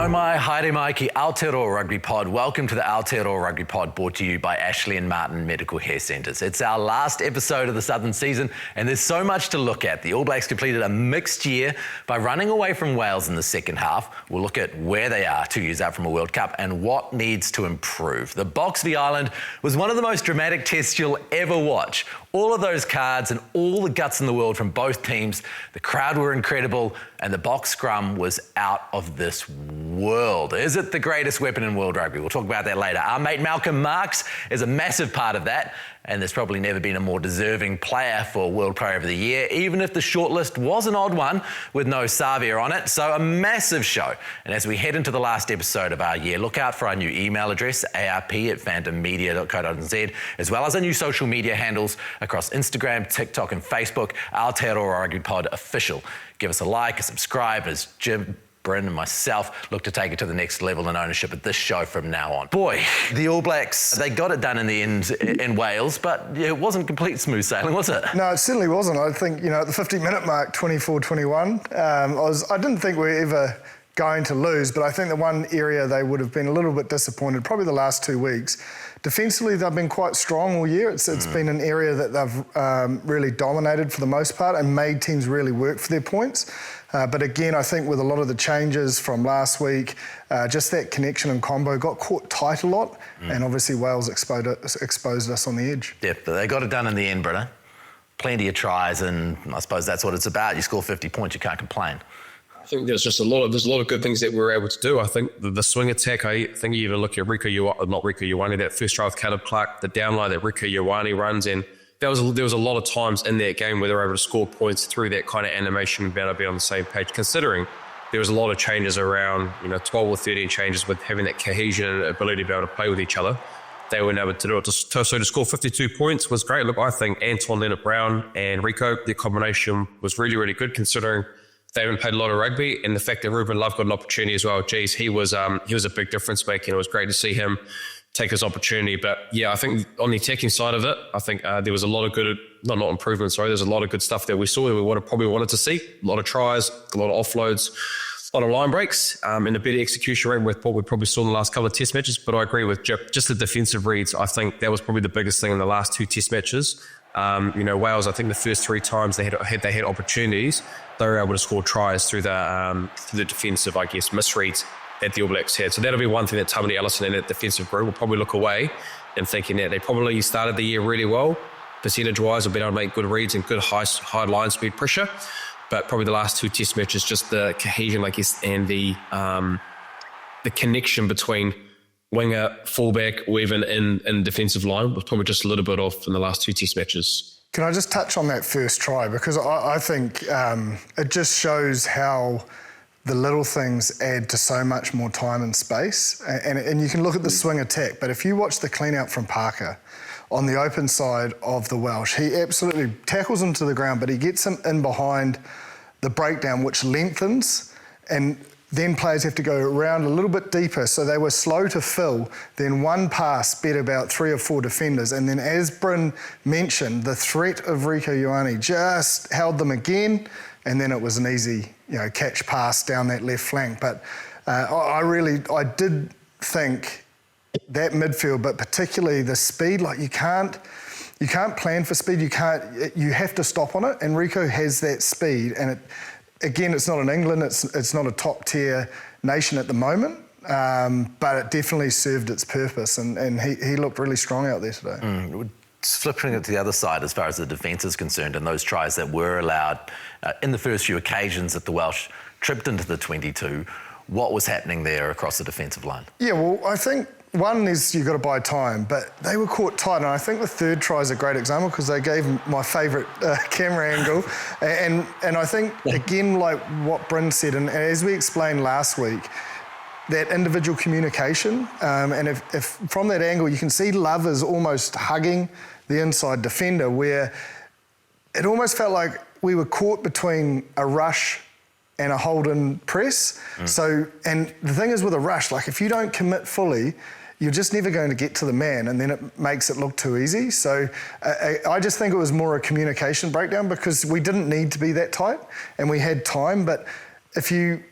No mai, haere mai ki Aotearoa Rugby Pod. Welcome to the Aotearoa Rugby Pod, brought to you by Ashley and Martin Medical Hair Centres. It's our last episode of the Southern season, and there's so much to look at. The All Blacks completed a mixed year by running away from Wales in the second half. We'll look at where they are 2 years out from a World Cup and what needs to improve. The Boks v Ireland was one of the most dramatic tests you'll ever watch. All of those cards and all the guts in the world from both teams. The crowd were incredible, and the Boks scrum was out of this world. Is it the greatest weapon in world rugby? We'll talk about that later. Our mate Malcolm Marx is a massive part of that, and there's probably never been a more deserving player for World Player of the Year, even if the shortlist was an odd one with no Savia on it. So a massive show. And as we head into the last episode of our year, look out for our new email address, arp@phantommedia.co.nz, as well as our new social media handles across Instagram, TikTok and Facebook, Aotearoa Rugby Pod Official. Give us a like, a subscribe, as Jim, Bryn and myself look to take it to the next level in ownership of this show from now on. Boy, the All Blacks, they got it done in the end in Wales, but it wasn't complete smooth sailing, was it? No, it certainly wasn't. I think, at the 50-minute mark, 24-21, I didn't think we were ever going to lose, but I think the one area they would have been a little bit disappointed, probably the last 2 weeks. Defensively, they've been quite strong all year. It's been an area that they've really dominated for the most part and made teams really work for their points. But again, I think with a lot of the changes from last week, just that connection and combo got caught tight a lot, and obviously Wales exposed us on the edge. Yeah, but they got it done in the end, Britta. Plenty of tries, and I suppose that's what it's about. You score 50 points, you can't complain. I think there's a lot of good things that we were able to do. I think the swing attack, I think you even look at Rieko Ioane, that first try with Caleb Clark, the downline that Rieko Ioane runs, and there was a lot of times in that game where they were able to score points through that kind of animation and be able to be on the same page, considering there was a lot of changes around, 12 or 13 changes with having that cohesion and ability to be able to play with each other. They were able to do it. So to score 52 points was great. Look, I think Anton Leonard-Brown and Rieko, their combination was really, really good, considering they haven't played a lot of rugby, and the fact that Ruben Love got an opportunity as well. Geez, he was a big difference maker, and it was great to see him take his opportunity. But yeah, I think on the attacking side of it, I think there was a lot of good, not improvements, sorry, there's a lot of good stuff that we saw that we probably wanted to see. A lot of tries, a lot of offloads, a lot of line breaks, and a better execution rate with what we probably saw in the last couple of test matches. But I agree with Jip, just the defensive reads. I think that was probably the biggest thing in the last two test matches. Wales, I think the first three times they had opportunities, they were able to score tries through the defensive, misreads that the All Blacks had. So that'll be one thing that Tamati Ellison and that defensive group will probably look away and thinking that they probably started the year really well, percentage-wise, have been able to make good reads and good high line speed pressure. But probably the last two test matches, just the cohesion, and the connection between winger, fullback, or even in defensive line was probably just a little bit off in the last two test matches. Can I just touch on that first try? Because I think it just shows how the little things add to so much more time and space. And you can look at the swing attack, but if you watch the clean out from Parker on the open side of the Welsh, he absolutely tackles him to the ground, but he gets him in behind the breakdown, which lengthens, and then players have to go around a little bit deeper. So they were slow to fill. Then one pass beat about 3 or 4 defenders. And then, as Bryn mentioned, the threat of Rieko Ioane just held them again. And then it was an easy, catch pass down that left flank. But I did think that midfield, but particularly the speed, you can't plan for speed. You have to stop on it. And Rieko has that speed, and Again, it's not in England, it's not a top-tier nation at the moment, but it definitely served its purpose, and he looked really strong out there today. Flipping it to the other side as far as the defence is concerned, and those tries that were allowed in the first few occasions that the Welsh tripped into the 22, what was happening there across the defensive line? Yeah, well, I think one is you've got to buy time, but they were caught tight, and I think the third try is a great example because they gave my favourite camera angle, and I think, again, like what Bryn said, and as we explained last week, that individual communication, and if from that angle you can see Love is almost hugging the inside defender, where it almost felt like we were caught between a rush and a hold-in press. So, and the thing is with a rush, if you don't commit fully, you're just never going to get to the man, and then it makes it look too easy. So I just think it was more a communication breakdown because we didn't need to be that tight and we had time. But if you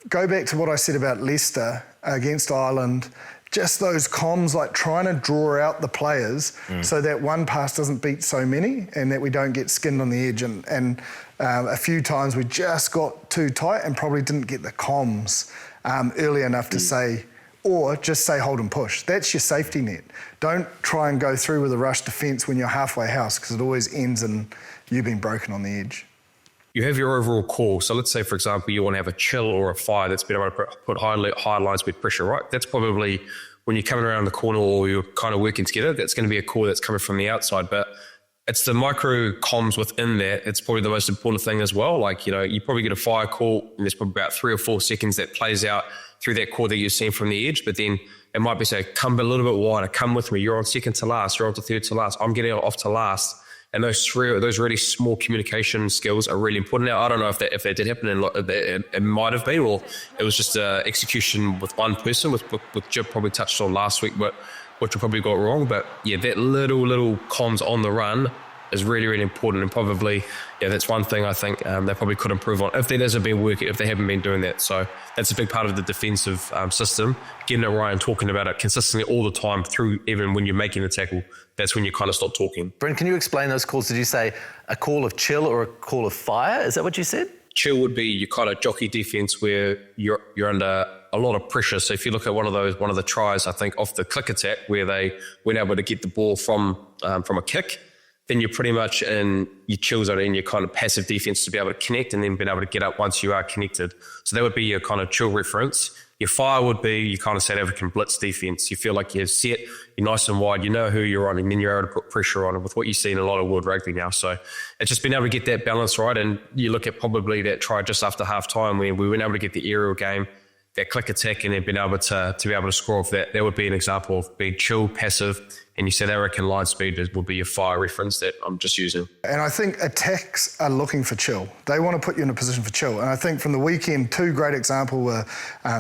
go back to what I said about Leicester against Ireland, just those comms, like trying to draw out the players so that one pass doesn't beat so many and that we don't get skinned on the edge. And a few times we just got too tight and probably didn't get the comms early enough to say, or just say hold and push. That's your safety net. Don't try and go through with a rush defence when you're halfway house, because it always ends in you being broken on the edge. You have your overall call. So let's say, for example, you want to have a chill or a fire that's been able to put high line speed pressure, right? That's probably when you're coming around the corner or you're kind of working together, that's going to be a call that's coming from the outside. But it's the micro comms within that. It's probably the most important thing as well. Like, you probably get a fire call and there's probably about 3 or 4 seconds that plays out through that call that you're seeing from the edge. But then it might be say, come a little bit wider, come with me. You're on second to last. You're on to third to last. I'm getting off to last. And those really small communication skills are really important. Now, I don't know if that did happen, it might have been, or it was just execution with one person, with Jib probably touched on last week, but which we probably got wrong. But yeah, that little comms on the run is really, really important. And probably, that's one thing I think they probably could improve on if that hasn't been working, if they haven't been doing that. So that's a big part of the defensive system, getting it right and talking about it consistently all the time through, even when you're making the tackle. That's when you kind of stop talking. Brent, can you explain those calls? Did you say a call of chill or a call of fire? Is that what you said? Chill would be your kind of jockey defense where you're under a lot of pressure. So if you look at one of the tries, I think off the click attack where they weren't able to get the ball from a kick, then you're pretty much in your chill zone and your kind of passive defense to be able to connect and then being able to get up once you are connected. So that would be your kind of chill reference. Your fire would be your kind of South African blitz defense. You feel like you're set, you're nice and wide, you know who you're on, and then you're able to put pressure on it with what you see in a lot of world rugby now. So it's just been able to get that balance right. And you look at probably that try just after half time where we weren't able to get the aerial game, that click attack, and then being able to be able to score off that. That would be an example of being chill, passive, and you said American line speed would be your fire reference that I'm just using. And I think attacks are looking for chill. They want to put you in a position for chill. And I think from the weekend, 2 great examples were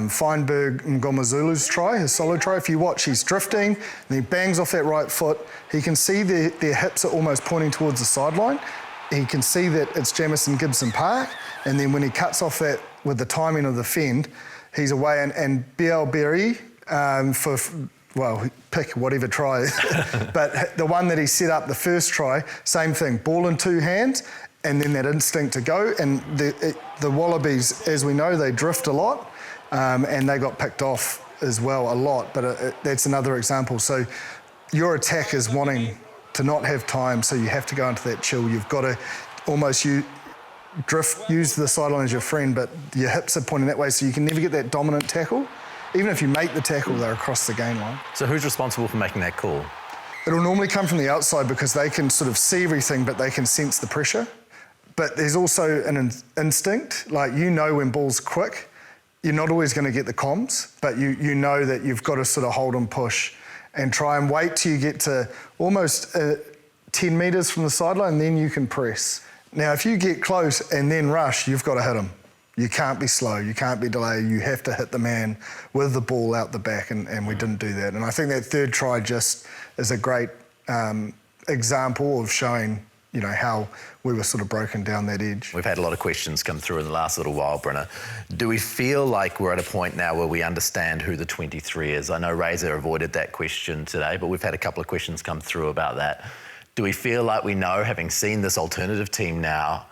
Feinberg Ngomazulu's try, his solo try. If you watch, he's drifting, and he bangs off that right foot. He can see their hips are almost pointing towards the sideline. He can see that it's Jamison Gibson Park. And then when he cuts off that with the timing of the fend, he's away. And Biel Berry pick whatever try. But the one that he set up, the first try, same thing, ball in 2 hands, and then that instinct to go. And the Wallabies, as we know, they drift a lot, and they got picked off as well a lot. But that's another example. So your attack is wanting to not have time, so you have to go into that chill. You've got to almost use the sideline as your friend, but your hips are pointing that way, so you can never get that dominant tackle. Even if you make the tackle, they're across the gain line. So who's responsible for making that call? It'll normally come from the outside because they can sort of see everything, but they can sense the pressure. But there's also an instinct, like when ball's quick, you're not always going to get the comms, but you know that you've got to sort of hold and push and try and wait till you get to almost 10 metres from the sideline, and then you can press. Now, if you get close and then rush, you've got to hit them. You can't be slow, you can't be delayed, you have to hit the man with the ball out the back, and we didn't do that. And I think that third try just is a great example of showing, how we were sort of broken down that edge. We've had a lot of questions come through in the last little while, Brenna. Do we feel like we're at a point now where we understand who the 23 is? I know Razor avoided that question today, but we've had a couple of questions come through about that. Do we feel like we know, having seen this alternative team now,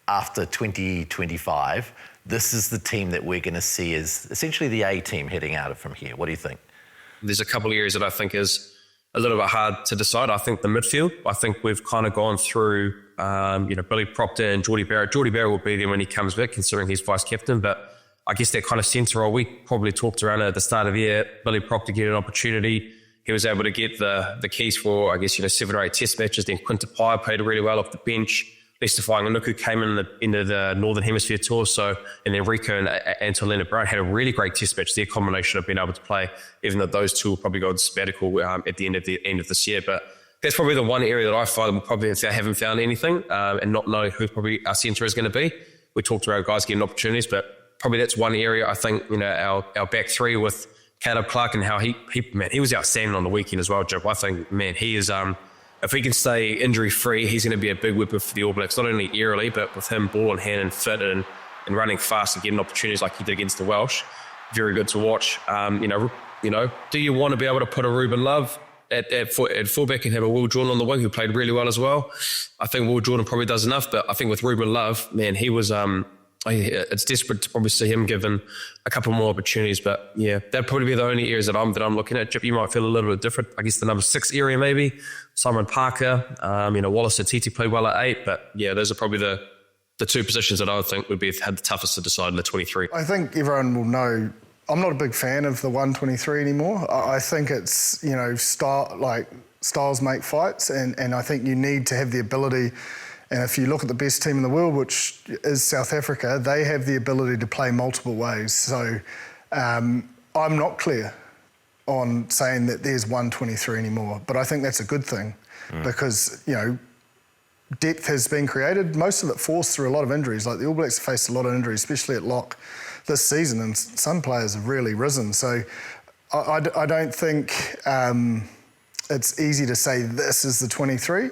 after 2025, this is the team that we're going to see as essentially the A team heading out of from here? What do you think? There's a couple of areas that I think is a little bit hard to decide. I think the midfield, I think we've kind of gone through, Billy Proctor and Geordie Barrett. Geordie Barrett will be there when he comes back, considering he's vice captain. But I guess that kind of centre role, we probably talked around it at the start of the year. Billy Proctor get an opportunity. He was able to get the keys for, 7 or 8 test matches. Then Quinta Pye played really well off the bench. Leicester Whanganuku came into the Northern Hemisphere tour, and then Rico and Antonina Brown had a really great test match. Their combination of being able to play, even though those two will probably go on sabbatical at the end of this year. But that's probably the one area that I find we'll probably haven't found anything and not know who probably our centre is going to be. We talked to our guys getting opportunities, but probably that's one area I think, our back three with Caleb Clark and how he was outstanding on the weekend as well, Jim. I think, he is... if he can stay injury-free, he's going to be a big whipper for the All Blacks, not only aerially, but with him ball in hand and fit and and running fast and getting opportunities like he did against the Welsh. Very good to watch. You know, do you want to be able to put a Ruben Love at fullback and have a Will Jordan on the wing who played really well as well? I think Will Jordan probably does enough, but I think with Ruben Love, man, he was it's desperate to probably see him given a couple more opportunities. But yeah, that'd probably be the only areas that I'm looking at. Jip, you might feel a little bit different. I guess the number 6 area maybe. Simon Parker, Wallace Atiti played well at 8, but yeah, those are probably the 2 positions that I would think would had the toughest to decide in the 23. I think everyone will know I'm not a big fan of the 123 anymore. I think it's, styles make fights, and I think you need to have the ability. And if you look at the best team in the world, which is South Africa, they have the ability to play multiple ways. So I'm not clear on saying that there's 123 anymore, but I think that's a good thing because, depth has been created, most of it forced through a lot of injuries. Like the All Blacks have faced a lot of injuries, especially at lock this season, and some players have really risen. So I don't think it's easy to say this is the 23.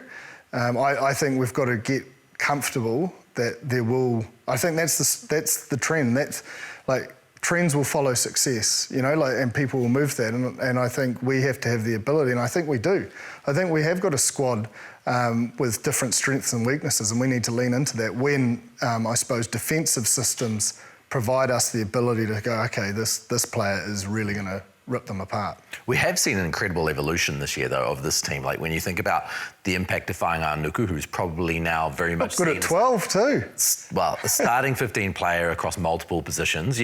I think we've got to get comfortable that there will. I think that's the trend. That's like trends will follow success, and people will move that. And I think we have to have the ability, and I think we do. I think we have got a squad with different strengths and weaknesses, and we need to lean into that when I suppose defensive systems provide us the ability to go, okay, this player is really going to rip them apart. We have seen an incredible evolution this year, though, of this team. Like when you think about the impact of Whanganuku, who's probably now very much good at 12 too. Well, a starting 15 player across multiple positions,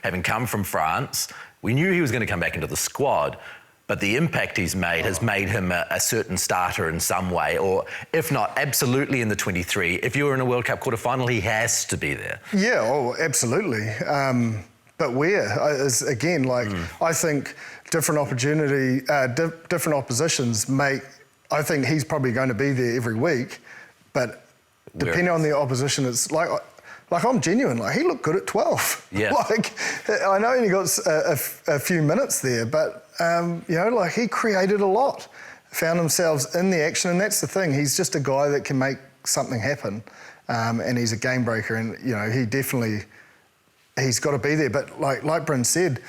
having come from France. We knew he was going to come back into the squad, but the impact he's made has made him a certain starter in some way, or if not absolutely in the 23. If you're in a World Cup quarterfinal, he has to be there. Yeah, absolutely. But where? Again, I think different oppositions make. I think he's probably going to be there every week, but depending on the opposition, it's like I'm genuine. Like he looked good at 12. Yeah. I know he only got a few minutes there, but he created a lot, found himself in the action, and that's the thing. He's just a guy that can make something happen, and he's a game breaker, and he definitely. He's got to be there, but like Bryn said,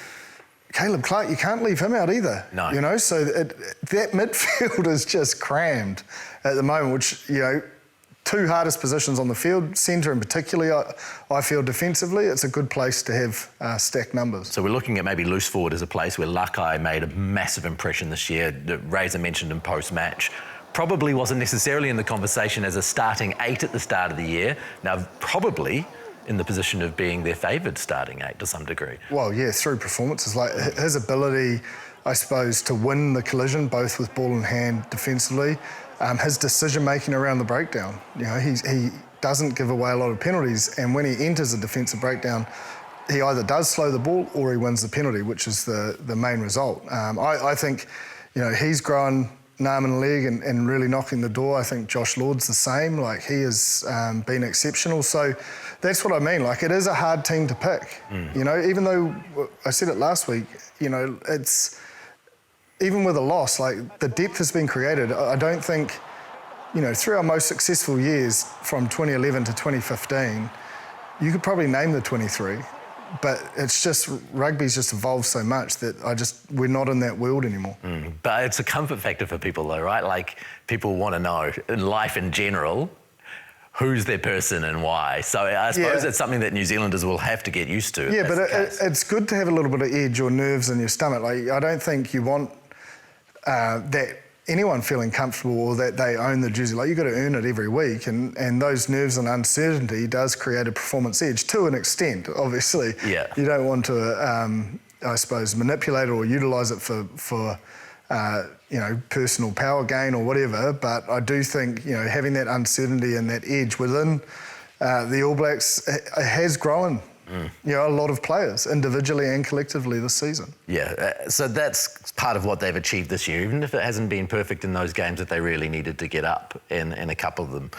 Caleb Clark, you can't leave him out either. No. So that midfield is just crammed at the moment, which, 2 hardest positions on the field, centre in particular, I feel defensively, it's a good place to have stacked numbers. So we're looking at maybe loose forward as a place where Lakai made a massive impression this year. Razor mentioned in post-match. Probably wasn't necessarily in the conversation as a starting 8 at the start of the year. Now, probably in the position of being their favoured starting 8 to some degree. Well, yeah, through performances. Like his ability, I suppose, to win the collision, both with ball in hand defensively, his decision-making around the breakdown. He doesn't give away a lot of penalties, and when he enters a defensive breakdown, he either does slow the ball or he wins the penalty, which is the main result. I think, he's grown an arm and a leg and really knocking the door. I think Josh Lord's the same. He has been exceptional. So that's what I mean. It is a hard team to pick. Even though I said it last week, it's even with a loss, the depth has been created. I don't think, through our most successful years from 2011 to 2015, you could probably name the 23. But it's just, rugby's just evolved so much that we're not in that world anymore. But it's a comfort factor for people though, right? People want to know, in life in general, who's their person and why. So I suppose it's something that New Zealanders will have to get used to. Yeah, but it's good to have a little bit of edge or nerves in your stomach. I don't think you want that anyone feeling comfortable or that they own the jersey. You've got to earn it every week, and those nerves and uncertainty does create a performance edge to an extent, obviously. Yeah. You don't want to, I suppose, manipulate it or utilise it for personal power gain or whatever, but I do think, having that uncertainty and that edge within the All Blacks has grown. A lot of players, individually and collectively this season. Yeah, so that's part of what they've achieved this year, even if it hasn't been perfect in those games that they really needed to get up in a couple of them.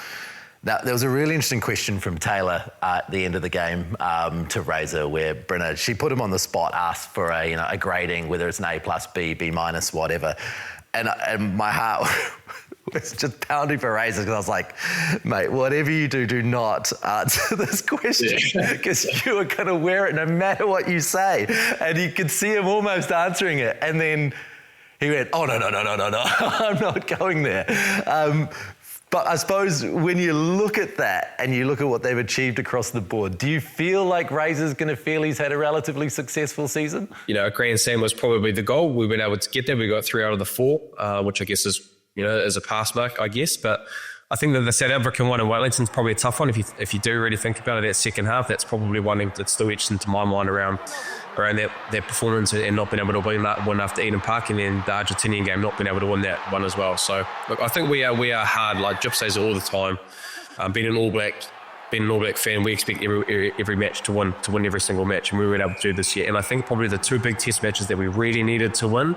Now, there was a really interesting question from Taylor at the end of the game to Razor, where Brenna, she put him on the spot, asked for a grading, whether it's an A+, B, B-, whatever. And my heart was just pounding for raises because I was like, mate, whatever you do, do not answer this question because you are going to wear it no matter what you say. And you could see him almost answering it. And then he went, oh, no, I'm not going there. But I suppose when you look at that and you look at what they've achieved across the board, do you feel like Razor's going to feel he's had a relatively successful season? You know, a Grand Slam was probably the goal. We've been able to get there. We got 3 out of the 4, which I guess is, you know, is a pass mark, I guess. But I think that the South African one in Wellington's probably a tough one. If you do really think about it, that second half, that's probably one that's still etched into my mind around their performance and not being able to win that one after Eden Park, and then the Argentinian game not being able to win that one as well. So look, I think we are hard. Like Jip says it all the time. Being an All Black fan, we expect every match to win every single match, and we were able to do this year. And I think probably the 2 big test matches that we really needed to win,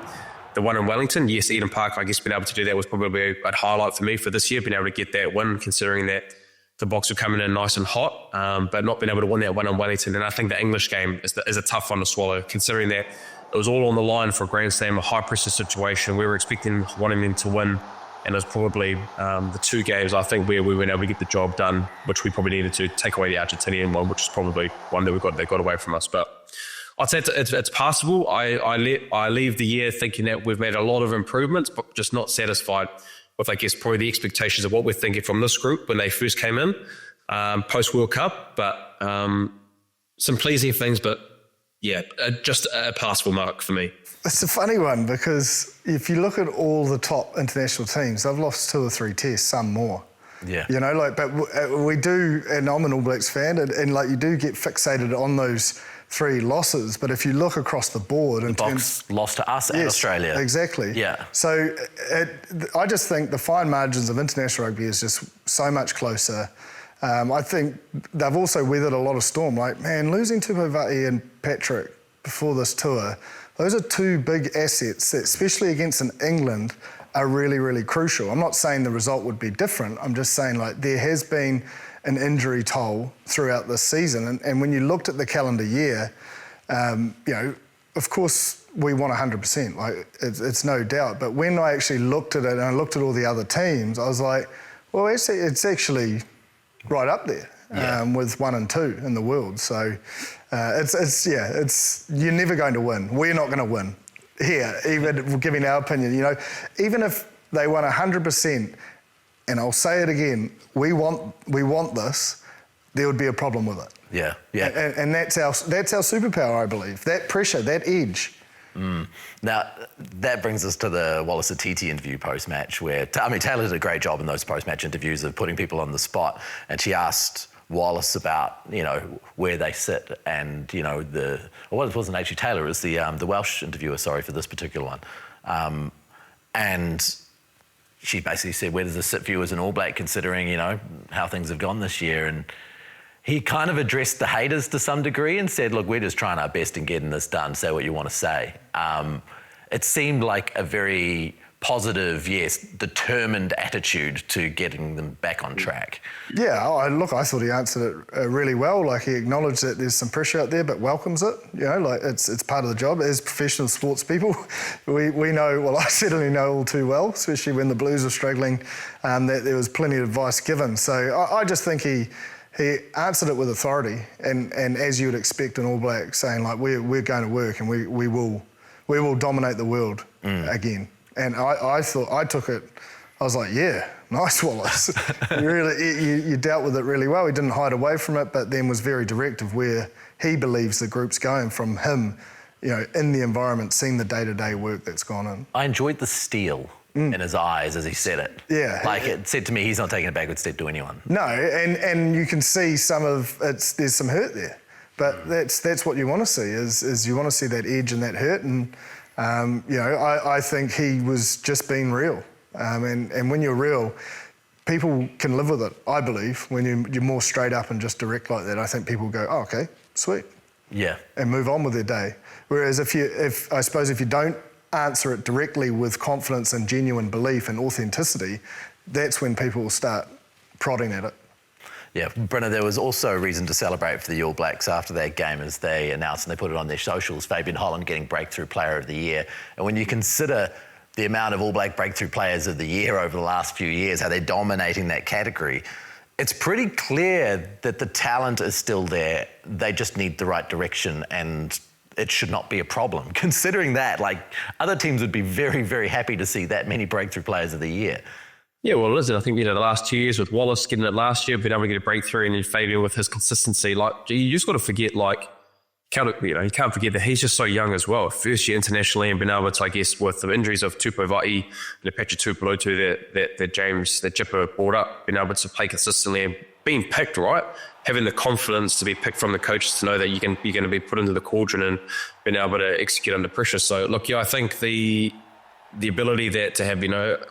the one in Wellington, yes, Eden Park, I guess being able to do that was probably a highlight for me for this year, being able to get that win, considering that the Boks are coming in nice and hot, but not being able to win that one in Wellington. And I think the English game is a tough one to swallow, considering that it was all on the line for a Grand Slam, a high-pressure situation. We were wanting them to win, and it was probably the 2 games, I think, where we were able to get the job done, which we probably needed to take away the Argentinian one, which is probably one that got away from us. But I'd say it's passable. I leave the year thinking that we've made a lot of improvements, but just not satisfied with, I guess, probably the expectations of what we're thinking from this group when they first came in, post-World Cup. But some pleasing things, but yeah, just a passable mark for me. It's a funny one because if you look at all the top international teams, they've lost 2 or 3 tests, some more. Yeah. You know, like, but we do, and I'm an All Blacks fan, and like you do get fixated on those 3 losses, but if you look across the board... The Boks lost to us and Australia. Exactly. Yeah. So I just think the fine margins of international rugby is just so much closer. I think they've also weathered a lot of storm. Like, man, losing Tupounivaati and Patrick before this tour, those are 2 big assets that, especially against an England, are really, really crucial. I'm not saying the result would be different. I'm just saying, like, there has been an injury toll throughout this season. And when you looked at the calendar year, you know, of course we want 100%, like it's no doubt. But when I actually looked at it and I looked at all the other teams, I was like, well, it's actually right up there with 1 and 2 in the world. So it's you're never going to win. We're not going to win here, even giving our opinion. You know, even if they won 100%, and I'll say it again, we want this, there would be a problem with it. Yeah. And that's our superpower, I believe. That pressure, that edge. Now, that brings us to the Wallace Atiti interview post-match where, Taylor did a great job in those post-match interviews of putting people on the spot, and she asked Wallace about, you know, where they sit and, you know, well, it wasn't actually Taylor, it was the Welsh interviewer, sorry, for this particular one. And she basically said, where does this sit for you as an All Black, considering, you know, how things have gone this year? And he kind of addressed the haters to some degree and said, look, we're just trying our best in getting this done, say what you want to say. It seemed like a very positive, yes, determined attitude to getting them back on track. Yeah, I thought he answered it really well. Like, he acknowledged that there's some pressure out there, but welcomes it. You know, like it's part of the job. As professional sports people, we know, well, I certainly know all too well, especially when the Blues were struggling, that there was plenty of advice given. So I just think he answered it with authority, and as you would expect an All Black, saying like, we're going to work and we will dominate the world again. And I took it, I was like, yeah, nice, Wallace. You dealt with it really well. He didn't hide away from it, but then was very direct of where he believes the group's going from him, you know, in the environment, seeing the day-to-day work that's gone in. I enjoyed the steel in his eyes as he said it. Yeah. Like, it said to me, he's not taking a backward step to anyone. No, and you can see there's some hurt there. But that's what you want to see, is you want to see that edge and that hurt. And, you know, I think he was just being real. And when you're real, people can live with it, I believe. When you're more straight up and just direct like that, I think people go, oh, okay, sweet. Yeah. And move on with their day. Whereas if you don't answer it directly with confidence and genuine belief and authenticity, that's when people will start prodding at it. Yeah, Brenna, there was also a reason to celebrate for the All Blacks after that game, as they announced and they put it on their socials, Fabian Holland getting Breakthrough Player of the Year. And when you consider the amount of All Black Breakthrough Players of the Year over the last few years, how they're dominating that category, it's pretty clear that the talent is still there. They just need the right direction, and it should not be a problem. Considering that, like, other teams would be very, very happy to see that many Breakthrough Players of the Year. Yeah, well, listen, I think, the last 2 years with Wallace getting it last year, being able to get a breakthrough, and then Fabian with his consistency, like, you just got to forget, like, you can't forget that he's just so young as well. First year internationally, and been able to, I guess, with the injuries of Tupou Vaa'i and Apache Tupelotu that Jipper brought up, being able to play consistently and being picked, right? Having the confidence to be picked from the coaches to know that you're going to be put into the cauldron and being able to execute under pressure. So, look, I think the ability that to have,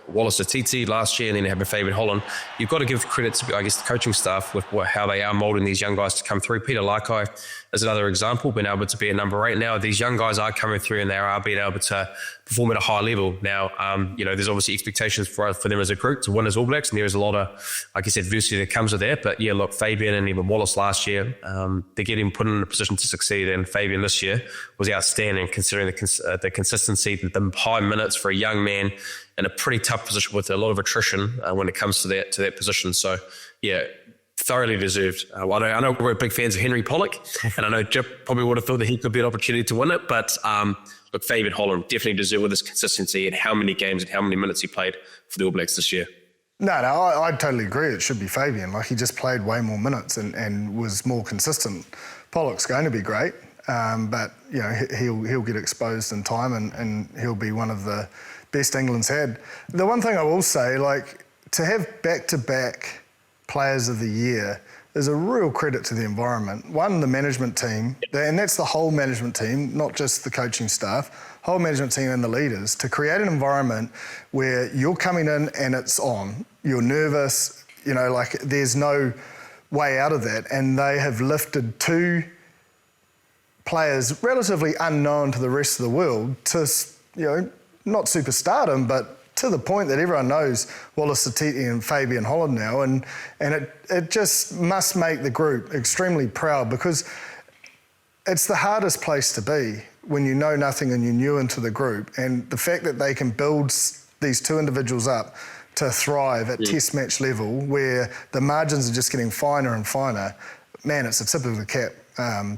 Wallace Atiti last year and then having Fabian Holland, you've got to give credit to, I guess, the coaching staff with how they are moulding these young guys to come through. Peter Laikai is another example, being able to be a number 8 now. These young guys are coming through and they are being able to perform at a high level. Now, there's obviously expectations for them as a group to win as All Blacks, and there is a lot of, I guess, adversity that comes with that. But yeah, look, Fabian and even Wallace last year, they're getting put in a position to succeed, and Fabian this year was outstanding considering the consistency, the high minutes for a young man in a pretty tough position with a lot of attrition when it comes to that position. So yeah, thoroughly deserved. I know we're big fans of Henry Pollock, and I know Jip probably would have thought that he could be an opportunity to win it, but look, Fabian Holland definitely deserved with his consistency and how many games and how many minutes he played for the All Blacks this year. No, I totally agree. It should be Fabian. Like, he just played way more minutes and was more consistent. Pollock's going to be great, but he'll get exposed in time, and he'll be one of the best England's had. The one thing I will say, like, to have back-to-back Players of the Year is a real credit to the environment. One, the management team, and that's the whole management team, not just the coaching staff, whole management team and the leaders, to create an environment where you're coming in and it's on. You're nervous, there's no way out of that. And they have lifted 2 players relatively unknown to the rest of the world to, not superstardom, but to the point that everyone knows Wallace Atiti and Fabian Holland now, and it just must make the group extremely proud, because it's the hardest place to be when you know nothing and you're new into the group, and the fact that they can build these 2 individuals up to thrive at test match level where the margins are just getting finer and finer, man, it's a tip of the cap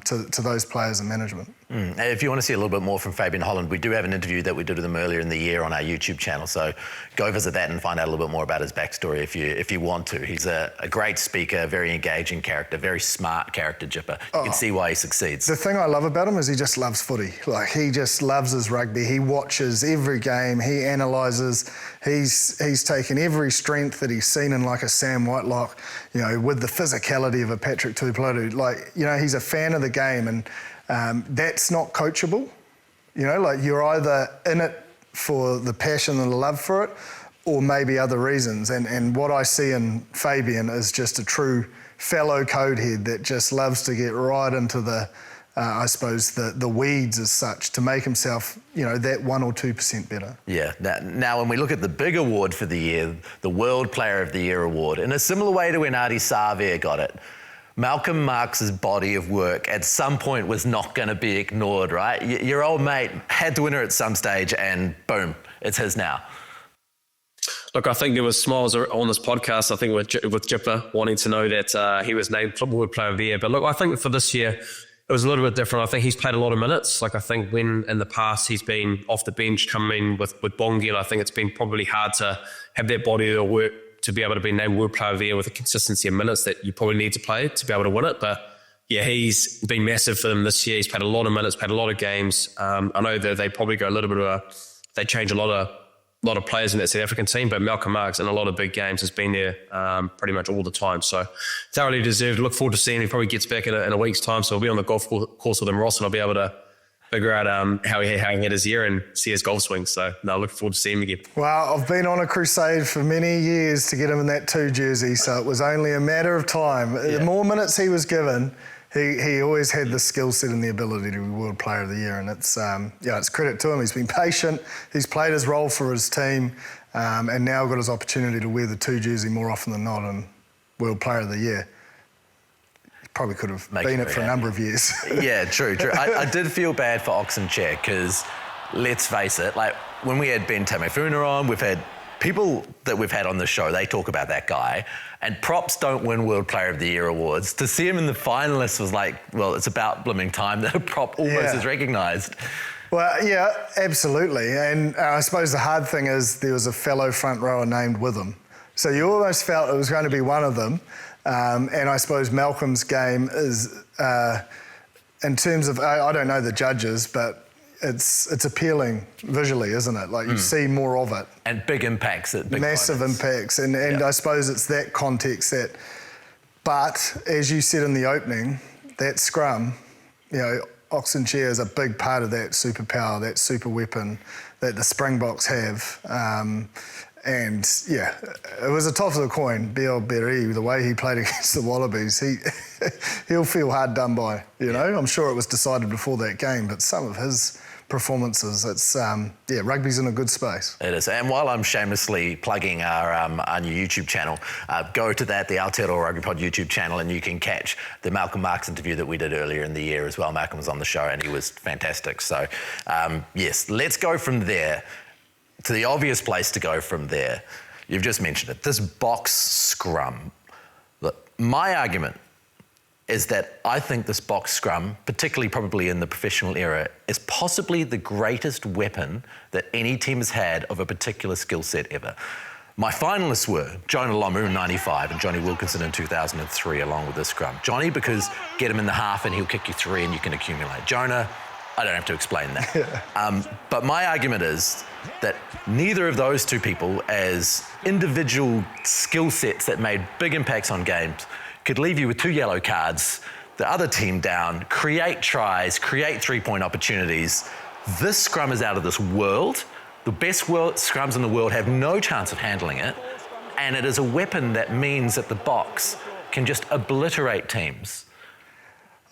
to those players and management. If you want to see a little bit more from Fabian Holland, we do have an interview that we did with him earlier in the year on our YouTube channel, so go visit that and find out a little bit more about his backstory if you want to. He's a great speaker, very engaging character, very smart character, Jipper. You can see why he succeeds. The thing I love about him is he just loves footy. Like, he just loves his rugby. He watches every game, he analyses, he's taken every strength that he's seen in, like, a Sam Whitelock, with the physicality of a Patrick Tuipulotu. Like, he's a fan of the game, and that's not coachable. You're either in it for the passion and the love for it, or maybe other reasons. And what I see in Fabian is just a true fellow codehead that just loves to get right into the, the weeds as such, to make himself, that 1 or 2% better. Yeah. Now, when we look at the big award for the year, the World Player of the Year award, in a similar way to when Ardie Savea got it, Malcolm Marx's body of work at some point was not going to be ignored, right? Your old mate had to win her at some stage, and boom, it's his now. Look, I think there was smiles on this podcast, I think, with Jipper wanting to know that he was named World Player of the Year. But look, I think for this year, it was a little bit different. I think he's played a lot of minutes. Like, I think when in the past he's been off the bench coming with Bongi, and I think it's been probably hard to have that body of work to be able to be named World Player of the Year with the consistency of minutes that you probably need to play to be able to win it. But yeah, he's been massive for them this year. He's played a lot of minutes, played a lot of games. I know that they probably go a little bit they change a lot of players in that South African team, but Malcolm Marx in a lot of big games has been there pretty much all the time. So thoroughly deserved. Look forward to seeing him. He probably gets back in a week's time, so I'll be on the golf course with him, Ross, and I'll be able to figure out how he had his year and see his golf swing. So, no, looking forward to seeing him again. Well, I've been on a crusade for many years to get him in that 2 jersey, so it was only a matter of time. Yeah. The more minutes he was given, he always had the skill set and the ability to be World Player of the Year, and it's credit to him. He's been patient, he's played his role for his team, and now got his opportunity to wear the 2 jersey more often than not, and World Player of the Year. Probably could have been it for a number of years. Yeah, true. I did feel bad for Oxenchair because let's face it, like when we had Ben Tamefuna on, we've had people that we've had on the show, they talk about that guy, and props don't win World Player of the Year awards. To see him in the finalists was like, well, it's about blooming time that a prop almost is recognised. Well, yeah, absolutely. And I suppose the hard thing is there was a fellow front rower named with him. So you almost felt it was going to be one of them. And I suppose Malcolm's game is, in terms of, I don't know the judges, but it's appealing visually, isn't it? Like you see more of it. And big impacts at big Massive moments. impacts. And I suppose it's that context that, but as you said in the opening, that scrum, you know, Oxenchair is a big part of that superpower, that super weapon that the Springboks have. And yeah, it was a toss of the coin, Biel Berry, the way he played against the Wallabies. He'll feel hard done by, you know. I'm sure it was decided before that game, but some of his performances, it's, rugby's in a good space. It is. And while I'm shamelessly plugging our new YouTube channel, go to that, the Aotearoa Rugby Pod YouTube channel, and you can catch the Malcolm Marx interview that we did earlier in the year as well. Malcolm was on the show and he was fantastic. So, yes, let's go from there to the obvious place to go from there. You've just mentioned it, this Boks scrum. Look, my argument is that I think this Boks scrum, particularly probably in the professional era, is possibly the greatest weapon that any team has had of a particular skill set ever. My finalists were Jonah Lomu in 95 and Johnny Wilkinson in 2003 along with this scrum. Johnny, because get him in the half and he'll kick you three and you can accumulate. Jonah, I don't have to explain that. But my argument is that neither of those two people, as individual skill sets that made big impacts on games, could leave you with 2 yellow cards, the other team down, create tries, create three-point opportunities. This scrum is out of this world. The best scrums in the world have no chance of handling it. And it is a weapon that means that the Boks can just obliterate teams.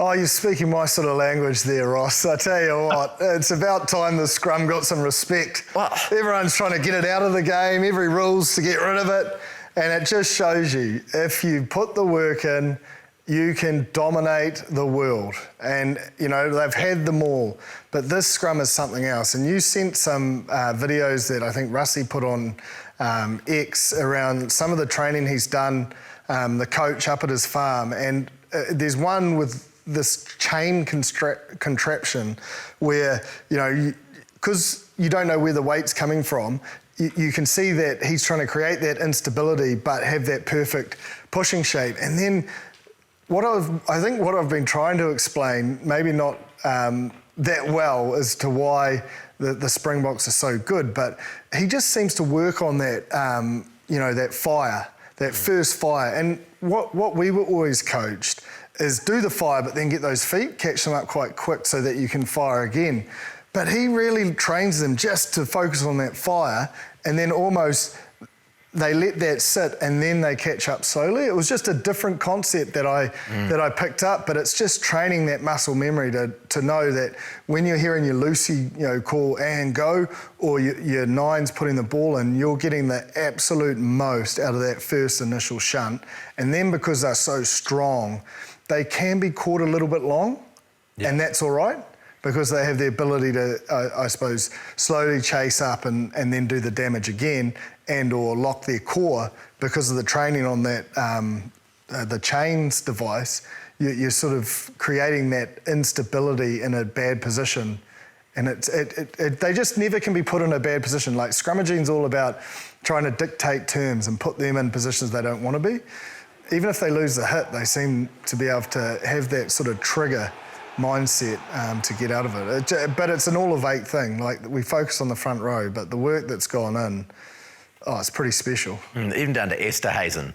Oh, you're speaking my sort of language there, Ross. I tell you what, it's about time the scrum got some respect. Well, everyone's trying to get it out of the game, every rule's to get rid of it. And it just shows you, if you put the work in, you can dominate the world. And, you know, they've had them all. But this scrum is something else. And you sent some videos that I think Rusty put on X around some of the training he's done, the coach up at his farm. And there's one with this chain contraption where, you know, because you don't know where the weight's coming from, you can see that he's trying to create that instability but have that perfect pushing shape. And then I think what I've been trying to explain, maybe not that well, as to why the Springboks are so good, but he just seems to work on that, that fire, that first fire. And what we were always coached is do the fire but then get those feet, catch them up quite quick so that you can fire again. But he really trains them just to focus on that fire, and then almost they let that sit and then they catch up slowly. It was just a different concept that I picked up, but it's just training that muscle memory to know that when you're hearing your Lucy, call and go, or your nines putting the ball in, you're getting the absolute most out of that first initial shunt. And then because they're so strong, they can be caught a little bit long, and that's all right, because they have the ability to, I suppose, slowly chase up and then do the damage again and or lock their core because of the training on that, the chains device. You're sort of creating that instability in a bad position, and they just never can be put in a bad position. Like scrummaging's all about trying to dictate terms and put them in positions they don't want to be. Even if they lose the hit, they seem to be able to have that sort of trigger mindset to get out of it. But it's an all of 8 thing. Like, we focus on the front row, but the work that's gone in, it's pretty special. Even down to Esterhazen.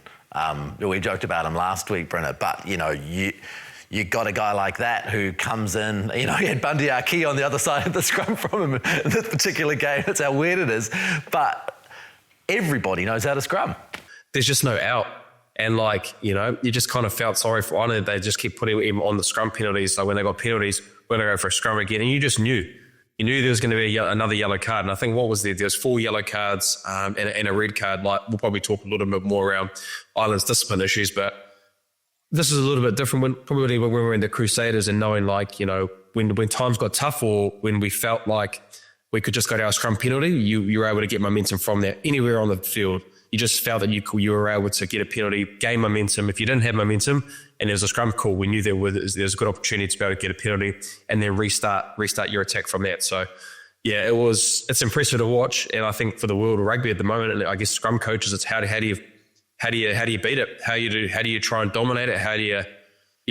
We joked about him last week, Brenna, but you got a guy like that who comes in, he had Bundy Aki on the other side of the scrum from him in this particular game. That's how weird it is. But everybody knows how to scrum. There's just no out. And you just kind of felt sorry for Honor. They just keep putting him on the scrum penalties. So when they got penalties, we're going to go for a scrum again. And you just knew. You knew there was going to be another yellow card. And I think what was there? There was 4 yellow cards and a red card. We'll probably talk a little bit more around Ireland's discipline issues. But this is a little bit different when we were in the Crusaders and knowing when times got tough or when we felt like we could just go to our scrum penalty. You were able to get momentum from that anywhere on the field. You just felt that you were able to get a penalty, gain momentum. If you didn't have momentum and there was a scrum call, we knew there was a good opportunity to be able to get a penalty and then restart your attack from that. So yeah, it's impressive to watch. And I think for the world of rugby at the moment, and I guess scrum coaches, it's how do you beat it? How do you try and dominate it? How do you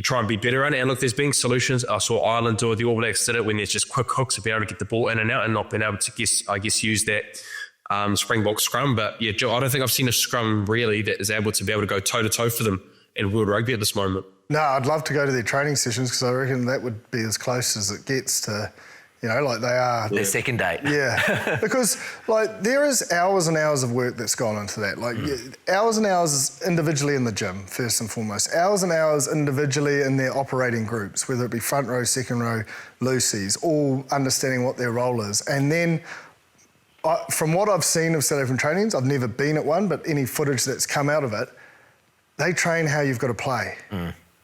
try and be better at it? And look, there's been solutions. I saw Ireland do it. The All Blacks did it when there's just quick hooks to be able to get the ball in and out and not being able to use that Springbok scrum. But yeah, Joe, I don't think I've seen a scrum really that is able to go toe to toe for them in world rugby at this moment. No, I'd love to go to their training sessions because I reckon that would be as close as it gets to, like they are. Their second date. Yeah, because like there is hours and hours of work that's gone into that. Like hours and hours individually in the gym, first and foremost. Hours and hours individually in their operating groups, whether it be front row, second row, loosies, all understanding what their role is. And then from what I've seen of South African trainings, I've never been at one, but any footage that's come out of it, they train how you've got to play.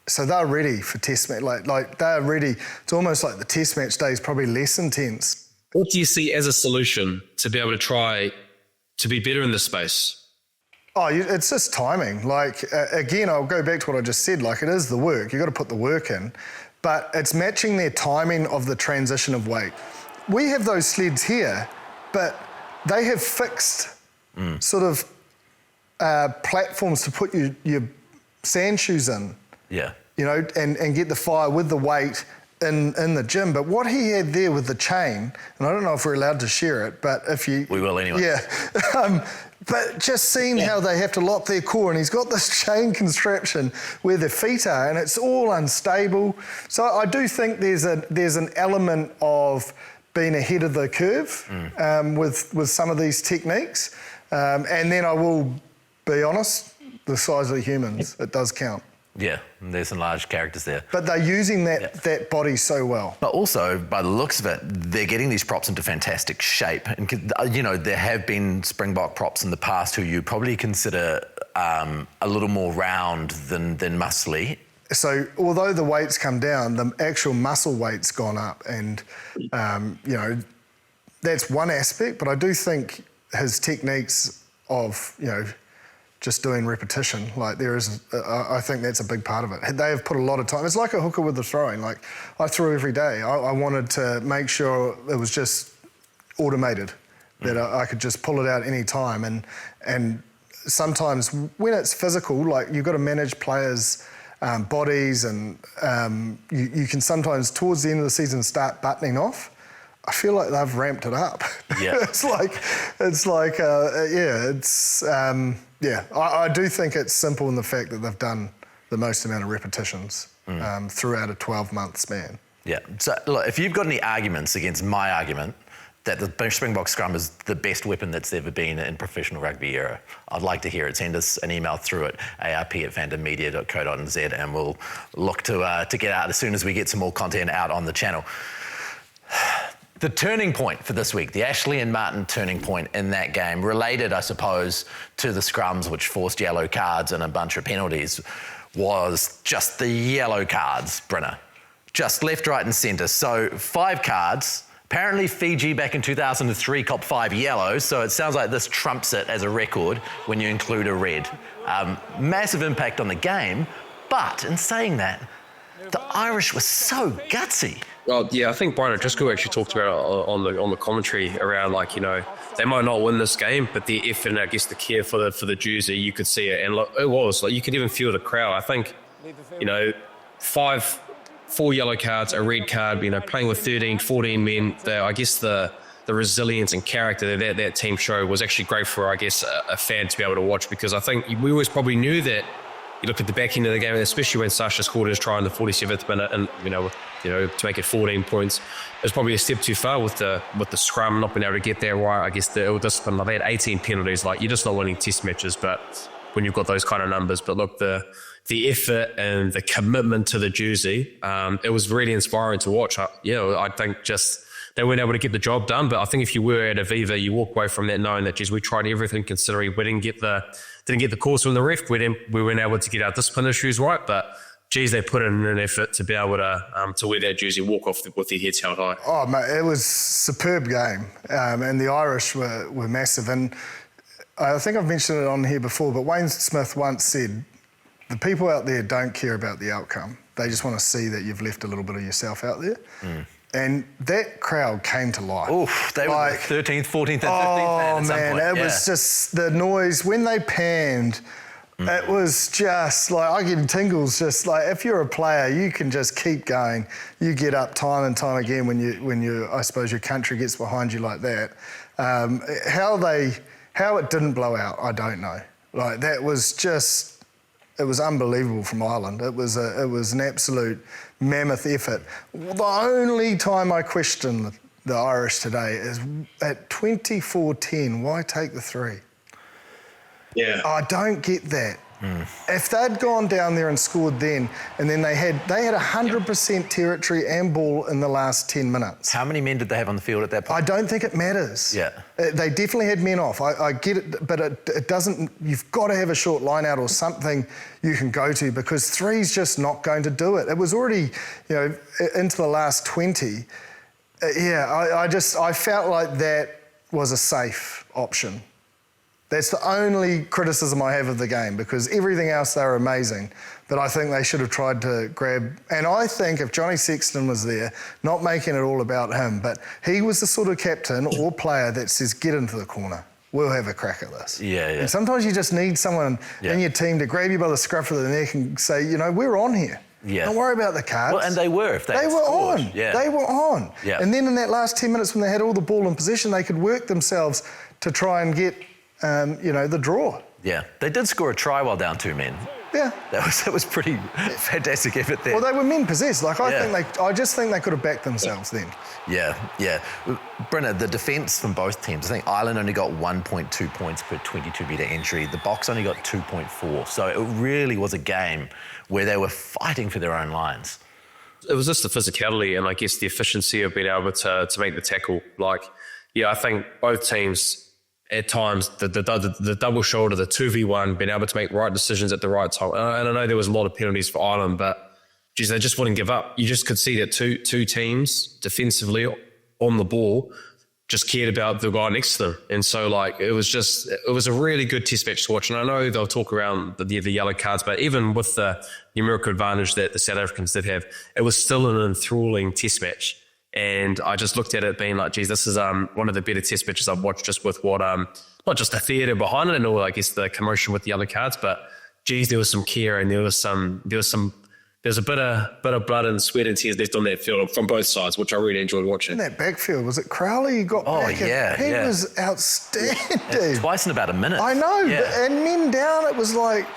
So they're ready for test match. Like they're ready. It's almost like the test match day is probably less intense. What do you see as a solution to be able to try to be better in this space? It's just timing. Like, again, I'll go back to what I just said. Like, it is the work. You've got to put the work in. But it's matching their timing of the transition of weight. We have those sleds here, but they have fixed sort of platforms to put your sand shoes in. Yeah. And get the fire with the weight in the gym. But what he had there with the chain, and I don't know if we're allowed to share it, but if you... We will anyway. Yeah. But just seeing how they have to lock their core, and he's got this chain construction where their feet are, and it's all unstable. So I do think there's an element of being ahead of the curve with some of these techniques. And then I will be honest, the size of the humans, it does count. Yeah, there's some large characters there. But they're using that body so well. But also, by the looks of it, they're getting these props into fantastic shape. And, there have been Springbok props in the past who you probably consider a little more round than muscly. So although the weight's come down, the actual muscle weight's gone up. And, that's one aspect. But I do think his techniques of, just doing repetition, like I think that's a big part of it. They have put a lot of time. It's like a hooker with the throwing. Like I threw every day. I wanted to make sure it was just automated, that I could just pull it out any time. And sometimes when it's physical, like you've got to manage players' bodies, and you can sometimes towards the end of the season start buttoning off. I feel like they've ramped it up. Yeah, I do think it's simple in the fact that they've done the most amount of repetitions throughout a 12-month span. Yeah. So, look, if you've got any arguments against my argument that the Springbok scrum is the best weapon that's ever been in professional rugby era, I'd like to hear it. Send us an email through it, arp@fandommedia.co.nz, and we'll look to get out as soon as we get some more content out on the channel. The turning point for this week, the Ashley and Martin turning point in that game, related, I suppose, to the scrums which forced yellow cards and a bunch of penalties, was just the yellow cards, Brynner. Just left, right and centre. So 5 cards. Apparently Fiji back in 2003 copped 5 yellows, so it sounds like this trumps it as a record when you include a red. Massive impact on the game, but in saying that, the Irish were so gutsy. Well, yeah, I think Brian O'Driscoll actually talked about it on the commentary around, like, they might not win this game, but the effort and I guess the care for the jersey, you could see it, and look, it was like you could even feel the crowd. I think, 4 yellow cards, a red card, playing with 13, 14 men. I guess the resilience and character that team showed was actually great for, I guess, a fan to be able to watch, because I think we always probably knew that. You look at the back end of the game, especially when Sasha scored his try in the 47th minute, and to make it 14 points, it was probably a step too far with the scrum not being able to get there right. I guess the discipline, they had 18 penalties. Like, you're just not winning test matches, but when you've got those kind of numbers. But look, the effort and the commitment to the jersey, it was really inspiring to watch. I think just they weren't able to get the job done. But I think if you were at Aviva, you walk away from that knowing that, geez, we tried everything, considering we didn't get the calls from the ref. We weren't able to get our discipline issues right, but geez, they put in an effort to be able to wear that jersey, walk off with their heads held high. Oh, mate, it was a superb game, and the Irish were massive. And I think I've mentioned it on here before, but Wayne Smith once said, the people out there don't care about the outcome. They just want to see that you've left a little bit of yourself out there. And that crowd came to life. Oof, they were 13th, 14th and 15th Oh, at some man, point. it was just the noise. When they panned, it was just like, I get tingles. Just like, if you're a player, you can just keep going. You get up time and time again when you I suppose your country gets behind you like that. How it didn't blow out, I don't know. Like, that was just, it was unbelievable from Ireland. It was an absolute mammoth effort. The only time I question the Irish today is at 24-10, why take the 3? Yeah. I don't get that. If they'd gone down there and scored then, and then they had 100% territory and ball in the last 10 minutes. How many men did they have on the field at that point? I don't think it matters. Yeah. They definitely had men off. I get it, but it doesn't, you've got to have a short line out or something you can go to, because 3's just not going to do it. It was already, into the last 20. I felt like that was a safe option. That's the only criticism I have of the game, because everything else, they were amazing. But I think they should have tried to grab... And I think if Johnny Sexton was there, not making it all about him, but he was the sort of captain or player that says, get into the corner. We'll have a crack at this. Yeah. And sometimes you just need someone in your team to grab you by the scruff of the neck and say, we're on here. Yeah. Don't worry about the cards. Well, and they were, if they were scored. on. Yeah. They were on. Yeah. And then in that last 10 minutes when they had all the ball in possession, they could work themselves to try and get, the draw. Yeah. They did score a try while down 2 men. Yeah. That was pretty fantastic effort there. Well, they were men possessed. I just think they could have backed themselves then. Yeah. Brenna, the defence from both teams, I think Ireland only got 1.2 points per 22-metre entry. The Boks only got 2.4. So it really was a game where they were fighting for their own lines. It was just the physicality and I guess the efficiency of being able to make the tackle. I think both teams at times, the double shoulder, the 2v1, being able to make right decisions at the right time. And I know there was a lot of penalties for Ireland, but geez, they just wouldn't give up. You just could see that two teams defensively on the ball just cared about the guy next to them. And so it was a really good test match to watch. And I know they'll talk around the yellow cards, but even with the numerical advantage that the South Africans did have, it was still an enthralling test match. And I just looked at it being like, geez, this is one of the better test matches I've watched, just with what, not just the theatre behind it and all, I guess, the commotion with the yellow cards, but geez, there was some care and there was a bit of blood and sweat and tears left on that field from both sides, which I really enjoyed watching. In that backfield, was it Crowley who got back? He was outstanding. Twice in about a minute. I know, Yeah. and men down, it was like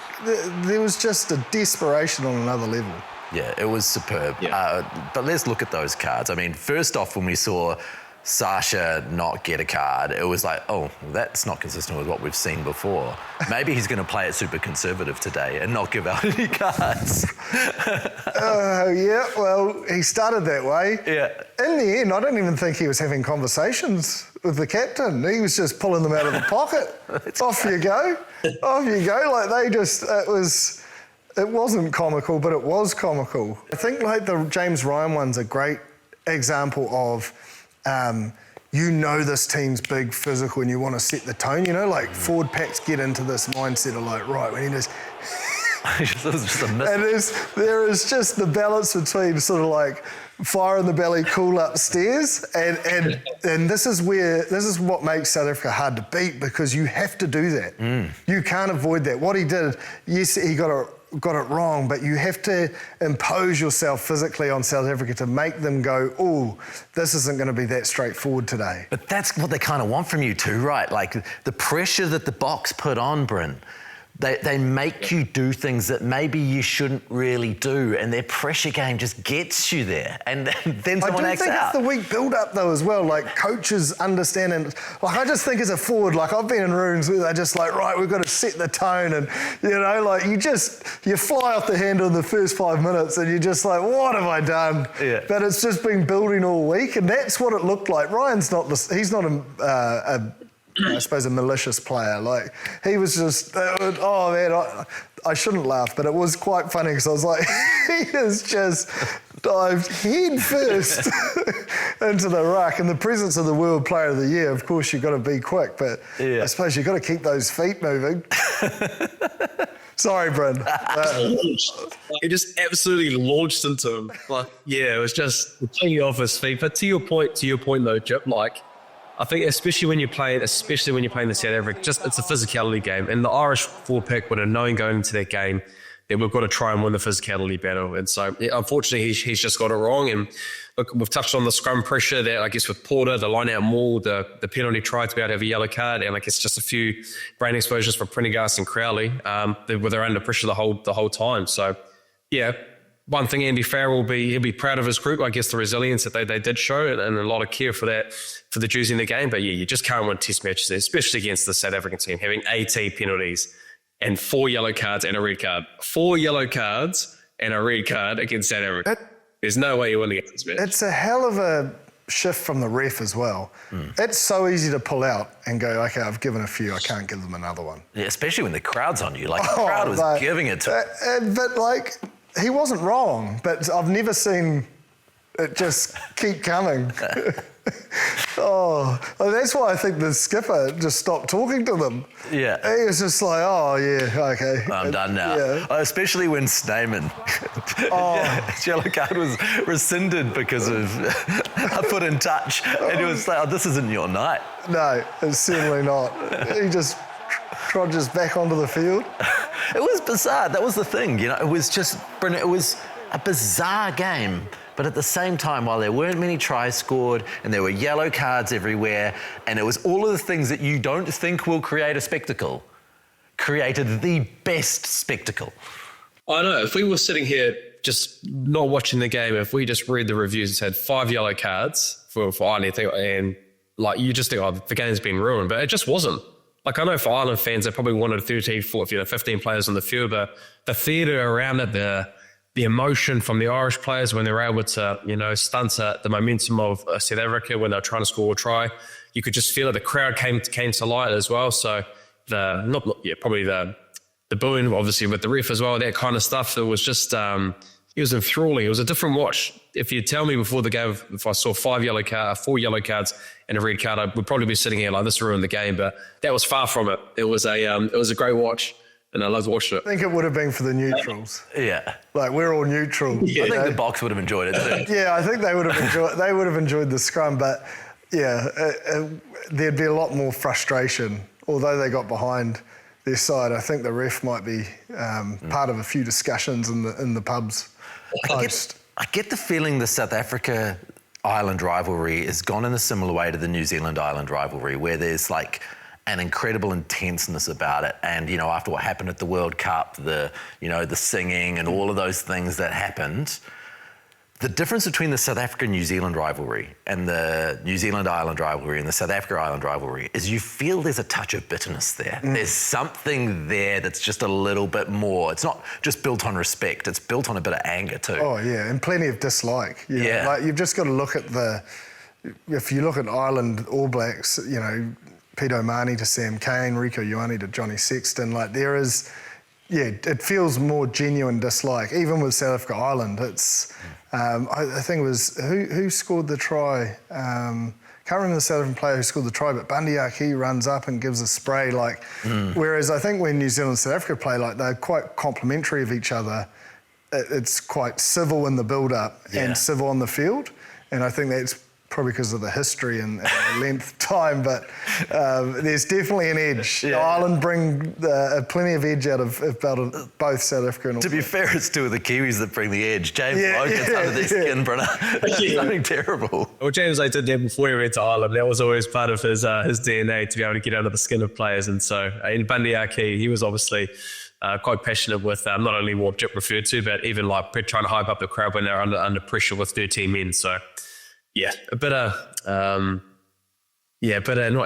there was just a desperation on another level. Yeah, it was superb. Yeah. But let's look at those cards. I mean, first off, when we saw Sasha not get a card, it was like, oh, that's not consistent with what we've seen before. Maybe he's going to play it super conservative today and not give out any cards. Well, he started that way. Yeah. In the end, I don't even think he was having conversations with the captain. He was just pulling them out of the pocket. Off you go. It wasn't comical, but it was comical. I think the James Ryan one's a great example of, this team's big, physical, and you want to set the tone. Forward packs get into this mindset of right, when he just... there is just the balance between sort of fire in the belly, cool upstairs, and this is what makes South Africa hard to beat, because you have to do that. You can't avoid that. What he did, yes, he got it wrong, but you have to impose yourself physically on South Africa to make them go, oh, this isn't going to be that straightforward today. But that's what they kind of want from you too, right? The pressure that the Boks put on, Bryn, they make you do things that maybe you shouldn't really do, and their pressure game just gets you there, and then someone acts out. I do think it's the weak build-up though as well, coaches understand, and I just think as a forward, I've been in rooms where they're just right, we've got to set the tone, and you fly off the handle in the first 5 minutes and you're just what have I done? Yeah. But it's just been building all week, and that's what it looked like. Ryan's not he's not a I suppose, a malicious player. Like, he was just, oh man, I shouldn't laugh, but it was quite funny because I was like, he has just dived head first into the ruck. In the presence of the World Player of the Year, of course, you've got to be quick, but I suppose you've got to keep those feet moving. Sorry, Bryn. He just absolutely launched into him. Like, it was just taking off his feet. But to your point though, Chip, like, I think especially when you're playing the South Africa, it's a physicality game. And the Irish forward pack would have known going into that game that we've got to try and win the physicality battle. And so, unfortunately, he's just got it wrong. And look, we've touched on the scrum pressure that, I guess, with Porter, the line-out maul, the penalty try to be able to have a yellow card, and I guess just a few brain exposures for Prendergast and Crowley, where they're under pressure the whole time. So, one thing Andy Farrell he'll be proud of his group, I guess, the resilience that they did show, and a lot of care for that, for the Jews in the game. But you just can't win test matches, especially against the South African team, having 18 penalties and 4 yellow cards and a red card. 4 yellow cards and a red card against South Africa. There's no way you win against this match. It's a hell of a shift from the ref as well. It's so easy to pull out and go, okay, I've given a few, I can't give them another one. Yeah, especially when the crowd's on you. Like, the crowd was giving it to him. But, like, he wasn't wrong, but I've never seen it just keep coming. That's why I think the skipper just stopped talking to them. Yeah. He was just like, okay. I'm done now. Yeah. Especially when Snyman, his yellow card was rescinded because of a foot in touch. And he was like, this isn't your night. No, it's certainly not. He just trudges back onto the field. It was bizarre. That was the thing. It was just, it was a bizarre game. But at the same time, while there weren't many tries scored and there were yellow cards everywhere, and it was all of the things that you don't think will create a spectacle, created the best spectacle. I know. If we were sitting here just not watching the game, if we just read the reviews and said 5 yellow cards for Ireland, and like you just think, the game's been ruined, but it just wasn't. Like, I know for Ireland fans, they probably wanted 13, 14, 15 players on the field, but the theatre around it, the emotion from the Irish players when they were able to, stunt the momentum of South Africa when they were trying to score a try, you could just feel it. The crowd came to light as well. So probably the booing, obviously with the ref as well, that kind of stuff. It was just it was enthralling. It was a different watch. If you tell me before the game, if I saw 4 yellow cards and a red card, I would probably be sitting here like, this ruined the game. But that was far from it. It was a great watch. And I loved watching it. I think it would have been for the neutrals. Yeah. Like, we're all neutral. Yeah. I think the Boks would have enjoyed it too. Yeah, I think they would have enjoyed the scrum, but there'd be a lot more frustration. Although they got behind their side, I think the ref might be part of a few discussions in the pubs. I get the feeling the South Africa-Ireland rivalry has gone in a similar way to the New Zealand-Ireland rivalry, where there's like an incredible intenseness about it. And, after what happened at the World Cup, the singing and all of those things that happened, the difference between the South Africa-New Zealand rivalry and the New Zealand-Ireland rivalry and the South Africa-Ireland rivalry is you feel there's a touch of bitterness there. There's something there that's just a little bit more. It's not just built on respect, it's built on a bit of anger too. Oh, yeah, and plenty of dislike. Yeah. Like, you've just got to look at if you look at Ireland All Blacks, Pete O'Mahony to Sam Cane, Rieko Ioane to Johnny Sexton, like there is, it feels more genuine dislike. Even with South Africa Ireland, it's, I think it was, who scored the try? Can't remember the South African player who scored the try, but Bundy Aki runs up and gives a spray, whereas I think when New Zealand and South Africa play, like, they're quite complimentary of each other. It's quite civil in the build-up and civil on the field, and I think that's probably because of the history and the length of time, but there's definitely an edge. Yeah. Ireland bring plenty of edge out of both South Africa and... To be fair, it's two of the Kiwis that bring the edge. James Lowe gets under their skin, Brynner. It's something terrible. Well, James, I did that before he went to Ireland. That was always part of his DNA, to be able to get under the skin of players. And so in Bundy Aki, he was obviously... quite passionate with not only what Jip referred to, but even like trying to hype up the crowd when they're under pressure with 13 men. So, a bit of not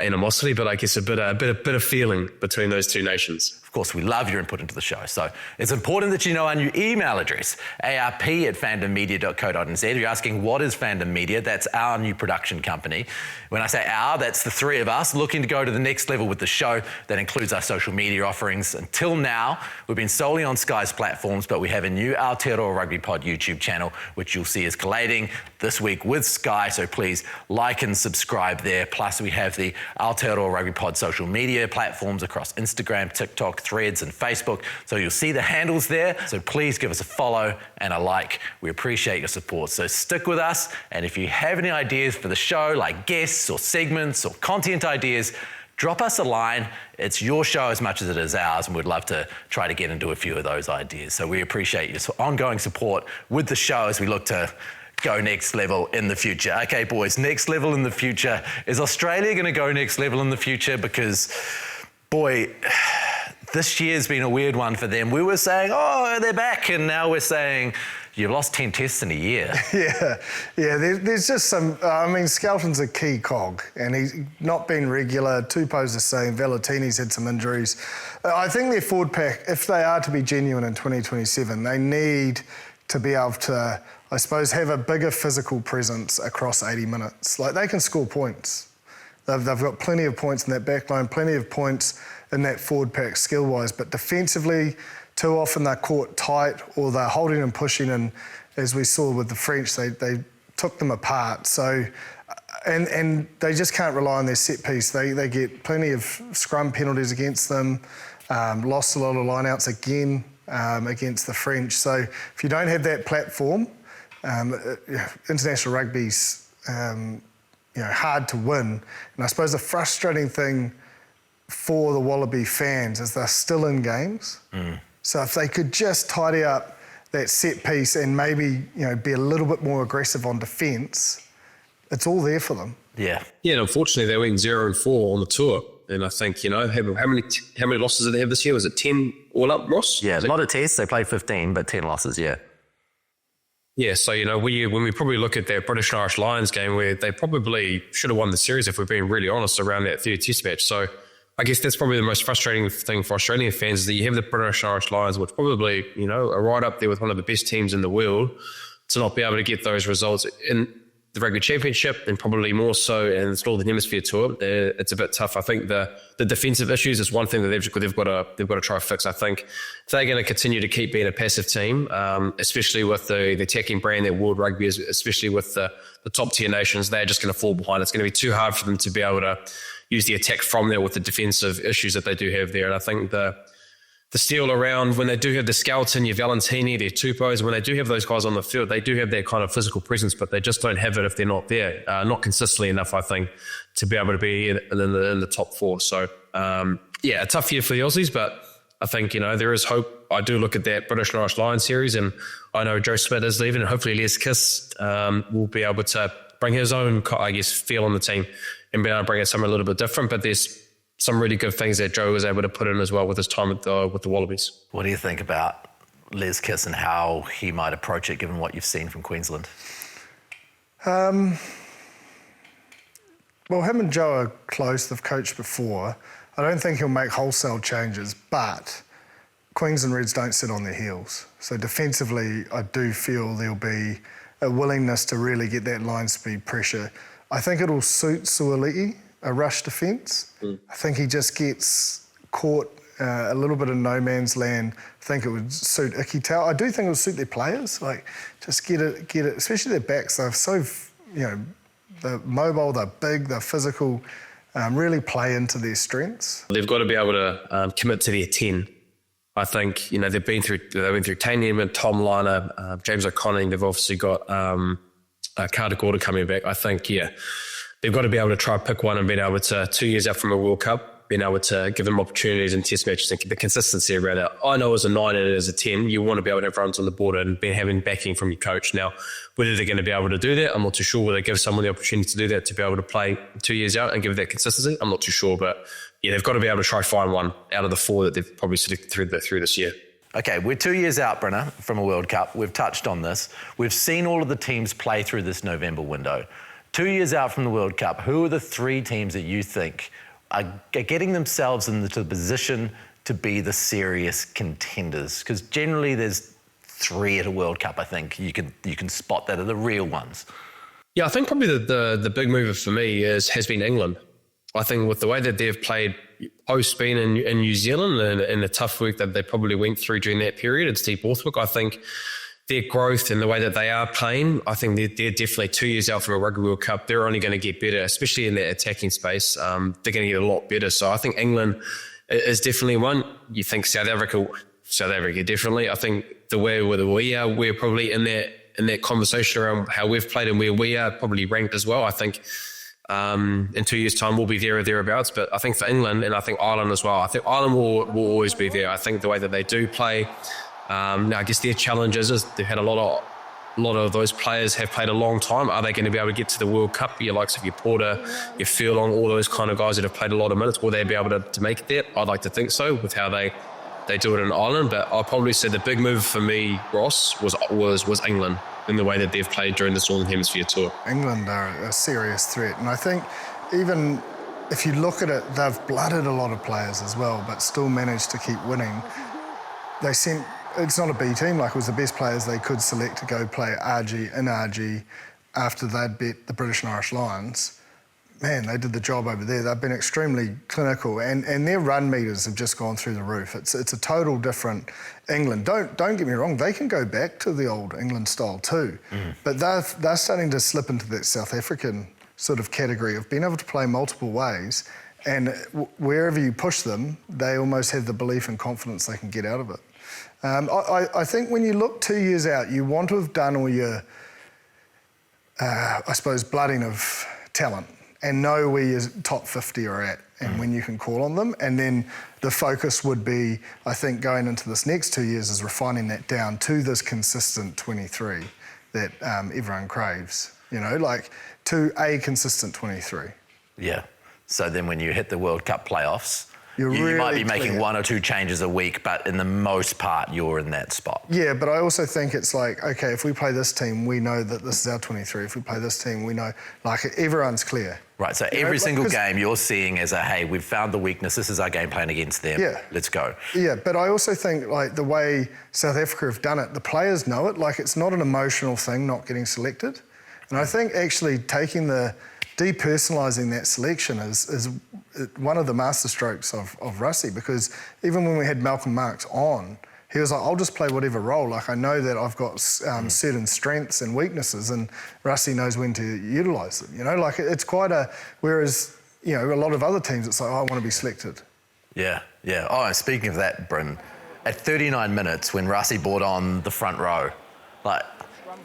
animosity, but I guess a bit of feeling between those two nations. Of Of course, we love your input into the show. So it's important that you know our new email address, arp@fandommedia.co.nz. If you're asking what is Fandom Media, that's our new production company. When I say our, that's the three of us looking to go to the next level with the show. That includes our social media offerings. Until now, we've been solely on Sky's platforms, but we have a new Aotearoa Rugby Pod YouTube channel, which you'll see is collating this week with Sky. So please like and subscribe there. Plus, we have the Aotearoa Rugby Pod social media platforms across Instagram, TikTok, Threads, and Facebook. So you'll see the handles there. So please give us a follow and a like. We appreciate your support. So stick with us. And if you have any ideas for the show, like guests or segments or content ideas, drop us a line. It's your show as much as it is ours, and we'd love to try to get into a few of those ideas. So we appreciate your ongoing support with the show as we look to go next level in the future. Okay, boys, next level in the future. Is Australia going to go next level in the future? Because, boy, this year's been a weird one for them. We were saying, oh, they're back, and now we're saying, you've lost 10 tests in a year. Yeah. There's just some. Skelton's a key cog, and he's not been regular. Tupou's the same. Valentini's had some injuries. I think their forward pack, if they are to be genuine in 2027, they need to be able to, I suppose, have a bigger physical presence across 80 minutes. Like, they can score points. They've got plenty of points in that back line, plenty of points in that forward pack skill-wise, but defensively, too often they're caught tight or they're holding and pushing, and as we saw with the French, they took them apart. So, and they just can't rely on their set piece. They get plenty of scrum penalties against them, lost a lot of lineouts again against the French. So if you don't have that platform, international rugby's hard to win. And I suppose the frustrating thing for the Wallaby fans is they're still in games. So if they could just tidy up that set piece and maybe be a little bit more aggressive on defence, it's all there for them. Yeah, and unfortunately they went 0-4 on the tour. And I think, how many losses did they have this year? Was it 10 all up, Ross? Yeah, a lot of tests. They played 15, but 10 losses, yeah. Yeah, so, when we probably look at that British and Irish Lions game, where they probably should have won the series if we're being really honest around that 30 test match. So I guess that's probably the most frustrating thing for Australian fans, is that you have the British and Irish Lions, which probably, are right up there with one of the best teams in the world, to not be able to get those results in the Rugby Championship, and probably more so in the Northern Hemisphere tour. It's a bit tough. I think the defensive issues is one thing that they've got to try to fix. I think if they're going to continue to keep being a passive team, especially with the attacking brand that World Rugby is, especially with the top tier nations, they're just going to fall behind. It's going to be too hard for them to be able to use the attack from there with the defensive issues that they do have there. And I think the steel around, when they do have the Skelton, your Valentini, their Tupous, when they do have those guys on the field, they do have that kind of physical presence, but they just don't have it if they're not there. Not consistently enough, I think, to be able to be in the top four. So, a tough year for the Aussies, but I think, there is hope. I do look at that British and Irish Lions series, and I know Joe Smith is leaving, and hopefully Les Kiss will be able to bring his own, feel on the team and be able to bring it somewhere a little bit different. But there's some really good things that Joe was able to put in as well with his time with the Wallabies. What do you think about Les Kiss and how he might approach it, given what you've seen from Queensland? Well, him and Joe are close. They've coached before. I don't think he'll make wholesale changes, but Queensland Reds don't sit on their heels. So defensively, I do feel there'll be a willingness to really get that line speed pressure. I think it'll suit Suoli'i, a rush defence. I think he just gets caught a little bit of no man's land. I think it would suit Ikitau. I do think it would suit their players. Just get it, especially their backs. They're so, they're mobile, they're big, they're physical, really play into their strengths. They've got to be able to commit to their 10. I think, they've been through Tane Edmund, Tom Liner, James O'Connor. They've obviously got Carter Gordon coming back. I think, they've got to be able to try and pick one and being able to, 2 years out from a World Cup, being able to give them opportunities in test matches and the consistency around that. I know as a 9 and as a 10, you want to be able to have runs on the board and having backing from your coach. Now, whether they're going to be able to do that, I'm not too sure. Whether they give someone the opportunity to do that, to be able to play 2 years out and give that consistency, I'm not too sure. But they've got to be able to try to find one out of the 4 that they've probably selected through this year. Okay, we're 2 years out, Brenner, from a World Cup. We've touched on this. We've seen all of the teams play through this November window. 2 years out from the World Cup, who are the 3 teams that you think are getting themselves into the position to be the serious contenders? Because generally there's 3 at a World Cup, I think. You can spot that are the real ones. Yeah, I think probably the big mover for me has been England. I think with the way that they've played post-Spain in New Zealand and the tough work that they probably went through during that period at Steve Borthwick, I think their growth and the way that they are playing, I think they're definitely 2 years out from a Rugby World Cup. They're only going to get better, especially in that attacking space. They're going to get a lot better. So I think England is definitely one. You think South Africa definitely. I think the way we are, we're probably in that conversation around how we've played and where we are probably ranked as well. I think in 2 years' time we'll be there or thereabouts. But I think for England and I think Ireland as well, I think Ireland will always be there. I think the way that they do play, now I guess their challenges is they've had a lot of those players have played a long time. Are they going to be able to get to the World Cup? Your likes of your Porter, your Furlong, all those kind of guys that have played a lot of minutes, will they be able to make it there? I'd like to think so with how they do it in Ireland. But I'll probably say the big move for me, Ross, was England in the way that they've played during this Northern Hemisphere tour. England are a serious threat. And I think even if you look at it, they've blooded a lot of players as well, but still managed to keep winning. It's not a B team, like it was the best players they could select to go play RG after they'd beat the British and Irish Lions. Man, they did the job over there. They've been extremely clinical and their run meters have just gone through the roof. It's a total different England. Don't get me wrong, they can go back to the old England style too, but they're starting to slip into that South African sort of category of being able to play multiple ways, and wherever you push them, they almost have the belief and confidence they can get out of it. I think when you look 2 years out, you want to have done all your, I suppose, blooding of talent and know where your top 50 are at and when you can call on them. And then the focus would be, I think, going into this next 2 years is refining that down to this consistent 23 that everyone craves, like to a consistent 23. Yeah. So then when you hit the World Cup playoffs, you really might be making clear. 1 or 2 changes a week, but in the most part, you're in that spot. Yeah, but I also think it's like, okay, if we play this team, we know that this is our 23. If we play this team, we know, like, everyone's clear. Right, so every single game you're seeing as hey, we've found the weakness, this is our game plan against them, let's go. Yeah, but I also think, like, the way South Africa have done it, the players know it, like, it's not an emotional thing not getting selected. And I think actually depersonalising that selection is one of the masterstrokes of Rusty, because even when we had Malcolm Marx on, he was like, I'll just play whatever role. Like, I know that I've got certain strengths and weaknesses, and Rusty knows when to utilise them. Like, it's quite whereas, a lot of other teams, it's like, I want to be selected. Yeah. Oh, and speaking of that, Bryn, at 39 minutes when Rusty brought on the front row, like,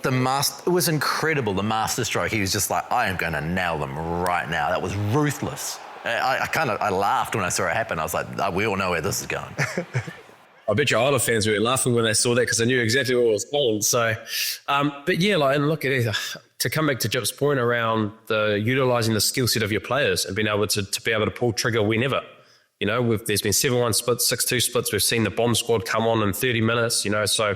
it was incredible, the masterstroke. He was just like, I am going to nail them right now. That was ruthless. I laughed when I saw it happen. I was like, we all know where this is going. I bet your Ireland fans were laughing when they saw that because they knew exactly what was on. So, but yeah, and look at it. To come back to Jip's point around utilising the skill set of your players and being able to be able to pull trigger whenever. There's been 7-1 splits, 6-2 splits. We've seen the bomb squad come on in 30 minutes, so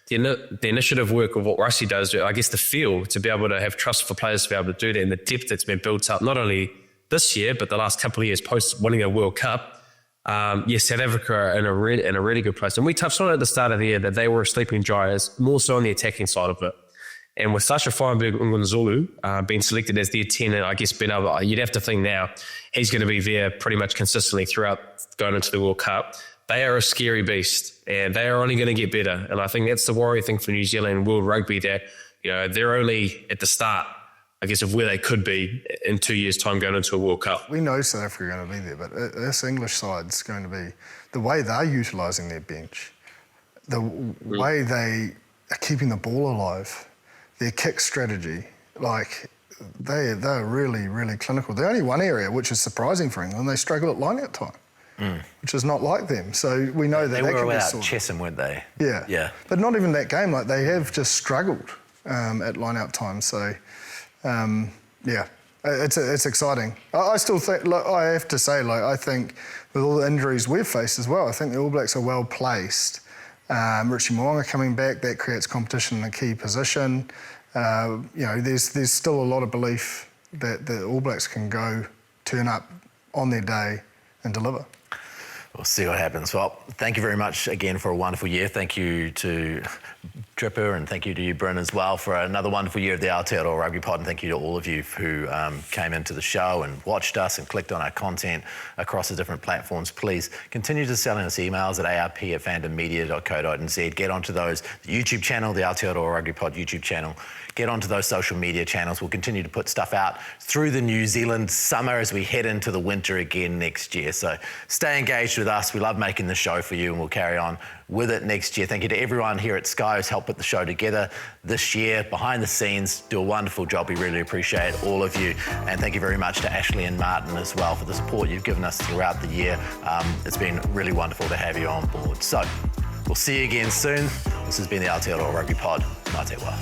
the initiative work of what Rusty does, I guess the feel to be able to have trust for players to be able to do that, and the depth that's been built up, not only this year, but the last couple of years post winning a World Cup. South Africa are in a really good place. And we touched on it at the start of the year that they were a sleeping giants, more so on the attacking side of it. And with Sasha Feinberg-Ngunzulu being selected as their 10, and I guess you'd have to think now he's going to be there pretty much consistently throughout going into the World Cup. They are a scary beast, and they are only going to get better. And I think that's the worry thing for New Zealand and World Rugby, that they're only at the start, I guess, of where they could be in 2 years' time going into a World Cup. We know South Africa are going to be there, but this English side's going to be the way they're utilising their bench, the way they are keeping the ball alive, their kick strategy, like they're really, really clinical. The only one area which is surprising for England, they struggle at line-out time, which is not like them. So we know that they were can be without Chesham, weren't they? Yeah. But not even that game. Like, they have just struggled at line-out time. So, it's exciting. I still think, I have to say, I think with all the injuries we've faced as well, I think the All Blacks are well placed. Richie Mo'unga coming back, that creates competition in a key position. There's still a lot of belief that the All Blacks can turn up on their day and deliver. We'll see what happens. Well, thank you very much again for a wonderful year. Thank you to Tripper, and thank you to you, Bryn, as well, for another wonderful year of the Aotearoa Rugby Pod, and thank you to all of you who came into the show and watched us and clicked on our content across the different platforms. Please continue to send us emails at arp@fandommedia.co.nz. Get onto those, the YouTube channel, the Aotearoa Rugby Pod YouTube channel. Get onto those social media channels. We'll continue to put stuff out through the New Zealand summer as we head into the winter again next year. So stay engaged with us. We love making the show for you, and we'll carry on with it next year. Thank you to everyone here at Sky who's helped put the show together this year, behind the scenes. Do a wonderful job. We really appreciate all of you. And thank you very much to Ashley and Martin as well for the support you've given us throughout the year. It's been really wonderful to have you on board. So we'll see you again soon. This has been the Aotearoa Rugby Pod. Ngā te wā.